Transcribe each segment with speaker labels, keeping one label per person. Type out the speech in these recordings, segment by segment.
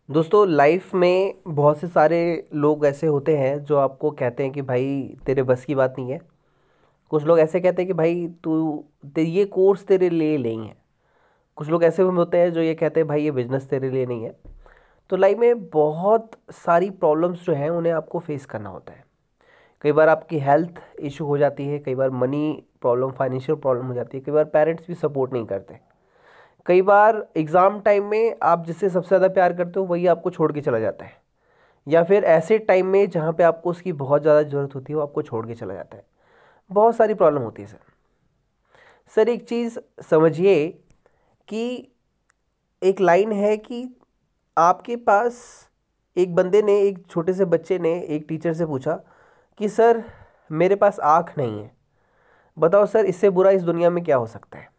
Speaker 1: दोस्तों लाइफ में बहुत से सारे लोग ऐसे होते हैं जो आपको कहते हैं कि भाई तेरे बस की बात नहीं है। कुछ लोग ऐसे कहते हैं कि भाई ये कोर्स तेरे लिए नहीं है। कुछ लोग ऐसे भी होते हैं जो ये कहते हैं भाई ये बिजनेस तेरे लिए नहीं है। तो लाइफ में बहुत सारी प्रॉब्लम्स जो हैं उन्हें आपको फेस करना होता है। कई बार आपकी हेल्थ इशू हो जाती है, कई बार मनी प्रॉब्लम, फाइनेंशियल प्रॉब्लम हो जाती है, कई बार पेरेंट्स भी सपोर्ट नहीं करते। कई बार एग्ज़ाम टाइम में आप जिससे सबसे ज़्यादा प्यार करते हो वही आपको छोड़ के चला जाता है, या फिर ऐसे टाइम में जहाँ पे आपको उसकी बहुत ज़्यादा ज़रूरत होती है वो आपको छोड़ के चला जाता है। बहुत सारी प्रॉब्लम होती है सर। सर एक चीज़ समझिए कि एक लाइन है कि आपके पास एक बंदे ने, एक छोटे से बच्चे ने एक टीचर से पूछा कि सर मेरे पास आँख नहीं है, बताओ सर इससे बुरा इस दुनिया में क्या हो सकता है।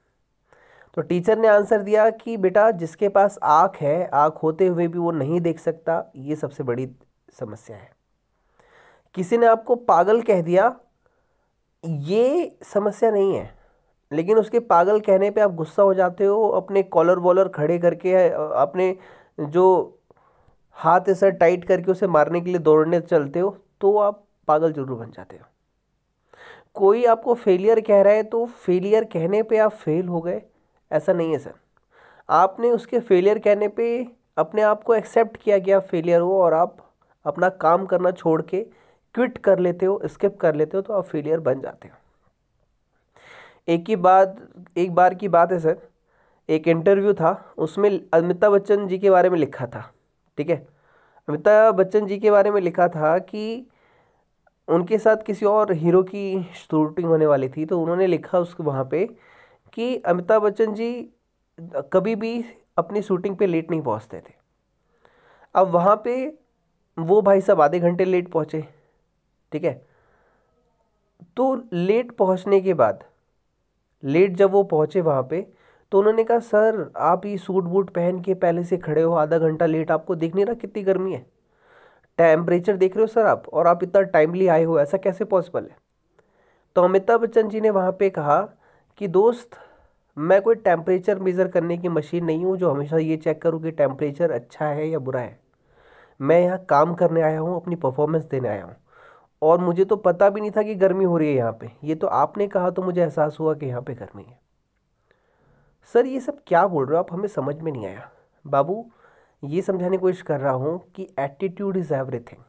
Speaker 1: तो टीचर ने आंसर दिया कि बेटा जिसके पास आँख है, आँख होते हुए भी वो नहीं देख सकता, ये सबसे बड़ी समस्या है। किसी ने आपको पागल कह दिया, ये समस्या नहीं है, लेकिन उसके पागल कहने पे आप गुस्सा हो जाते हो, अपने कॉलर वॉलर खड़े करके अपने जो हाथ ऐसा टाइट करके उसे मारने के लिए दौड़ने चलते हो, तो आप पागल जरूर बन जाते हो। कोई आपको फेलियर कह रहा है तो फेलियर कहने पे आप फेल हो गए, ऐसा नहीं है सर। आपने उसके फेलियर कहने पे अपने आप को एक्सेप्ट किया कि आप फेलियर हो और आप अपना काम करना छोड़ के क्विट कर लेते हो, स्किप कर लेते हो, तो आप फेलियर बन जाते हो। एक बार की बात है सर, एक इंटरव्यू था, उसमें अमिताभ बच्चन जी के बारे में लिखा था। ठीक है, अमिताभ बच्चन जी के बारे में लिखा था कि उनके साथ किसी और हीरो की शूटिंग होने वाली थी, तो उन्होंने लिखा उसको वहाँ पे कि अमिताभ बच्चन जी कभी भी अपनी शूटिंग पे लेट नहीं पहुँचते थे। अब वहाँ पे वो भाई साहब आधे घंटे लेट पहुँचे। ठीक है, तो लेट पहुँचने के बाद, लेट जब वो पहुँचे वहाँ पे, तो उन्होंने कहा सर आप ये सूट बूट पहन के पहले से खड़े हो, आधा घंटा लेट, आपको दिख नहीं रहा कितनी गर्मी है, टेम्परेचर देख रहे हो सर आप, और आप इतना टाइमली आए हो, ऐसा कैसे पॉसिबल है। तो अमिताभ बच्चन जी ने वहाँ पे कहा कि दोस्त मैं कोई टेम्परेचर मेज़र करने की मशीन नहीं हूँ जो हमेशा ये चेक करूँ कि टेम्परेचर अच्छा है या बुरा है। मैं यहाँ काम करने आया हूँ, अपनी परफॉर्मेंस देने आया हूँ, और मुझे तो पता भी नहीं था कि गर्मी हो रही है यहाँ पे, ये तो आपने कहा तो मुझे एहसास हुआ कि यहाँ पे गर्मी है। सर ये सब क्या बोल रहे हो आप, हमें समझ में नहीं आया। बाबू ये समझाने की कोशिश कर रहा हूँ कि एटीट्यूड इज़ एवरीथिंग।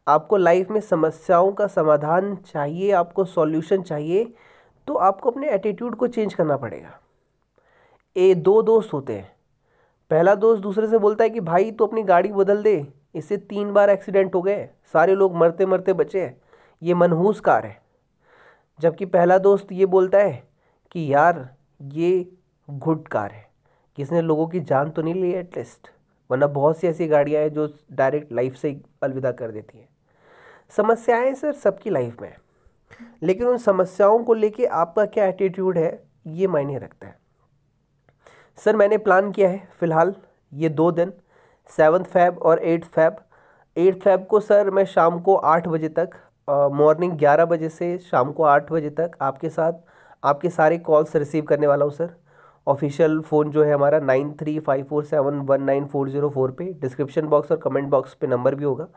Speaker 1: आपको लाइफ में समस्याओं का समाधान चाहिए, आपको सॉल्यूशन चाहिए, तो आपको अपने एटीट्यूड को चेंज करना पड़ेगा। दो दोस्त होते हैं, पहला दोस्त दूसरे से बोलता है कि भाई तू अपनी गाड़ी बदल दे, इससे 3 बार एक्सीडेंट हो गए, सारे लोग मरते मरते बचे हैं, ये मनहूस कार है। जबकि पहला दोस्त ये बोलता है कि यार ये गुड कार है, किसने लोगों की जान तो नहीं ली एटलीस्ट, वरना बहुत सी ऐसी गाड़ियाँ हैं जो डायरेक्ट लाइफ से ही अलविदा कर देती हैं। समस्याएं सर सबकी लाइफ में है, लेकिन उन समस्याओं को लेके आपका क्या एटीट्यूड है ये मायने रखता है। सर मैंने प्लान किया है फ़िलहाल ये 2 दिन, 7 फ़ैब और 8 फ़ैब। 8 फ़ैब को सर मैं शाम को 8 बजे तक, मॉर्निंग 11 बजे से शाम को 8 बजे तक आपके साथ आपके सारे कॉल्स रिसीव करने वाला हूँ सर। ऑफिशियल फ़ोन जो है हमारा 9354719404 पे, डिस्क्रिप्शन बॉक्स और कमेंट बॉक्स पे नंबर भी होगा,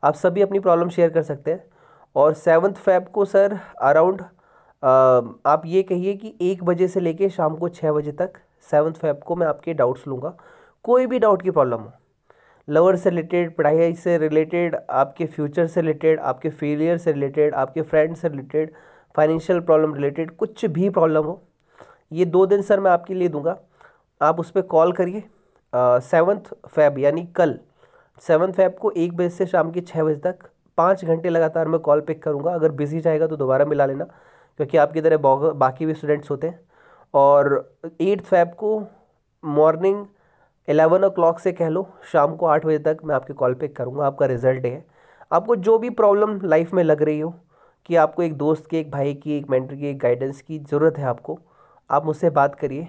Speaker 1: आप सभी अपनी प्रॉब्लम शेयर कर सकते हैं। और 7 फ़ैब को सर अराउंड आप ये कहिए कि 1 बजे से लेके शाम को 6 बजे तक, 7 फ़ैब को मैं आपके डाउट्स लूँगा। कोई भी डाउट की प्रॉब्लम हो, लवर से रिलेटेड, पढ़ाई से रिलेटेड, आपके फ्यूचर से रिलेटेड, आपके फेलियर से रिलेटेड, आपके फ्रेंड से रिलेटेड, फाइनेंशियल प्रॉब्लम रिलेटेड, कुछ भी प्रॉब्लम हो, ये 2 दिन सर मैं आपके लिए दूंगा। आप उस पर कॉल करिए। 7 फ़ैब यानी कल 7 फ़ैब को 1 बजे से शाम के 6 बजे तक 5 घंटे लगातार मैं कॉल पिक करूँगा। अगर बिजी जाएगा तो दोबारा मिला लेना, क्योंकि आपकी तरह बाकी भी स्टूडेंट्स होते हैं। और 8 फ़ैब को मॉर्निंग 11 o'clock से कह लो शाम को 8 बजे तक मैं आपके कॉल पिक करूँगा। आपका रिजल्ट डे है। आपको जो भी प्रॉब्लम लाइफ में लग रही हो कि आपको एक दोस्त की, एक भाई की, एक मेंटर की, एक गाइडेंस की ज़रूरत है आपको, आप मुझसे बात करिए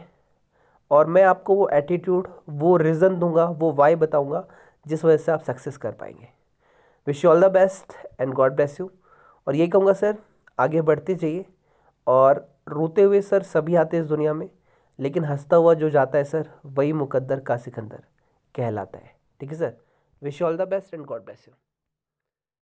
Speaker 1: और मैं आपको वो एटीट्यूड, वो रीज़न दूंगा, वो वाई बताऊंगा जिस वजह से आप सक्सेस कर पाएंगे। Wish you all the best and God bless you. और ये कहूँगा सर, आगे बढ़ते जाइए। और रोते हुए सर सभी आते हैं इस दुनिया में, लेकिन हंसता हुआ जो जाता है सर, वही मुकद्दर का सिकंदर कहलाता है। ठीक है sir, wish you all the best and God bless you.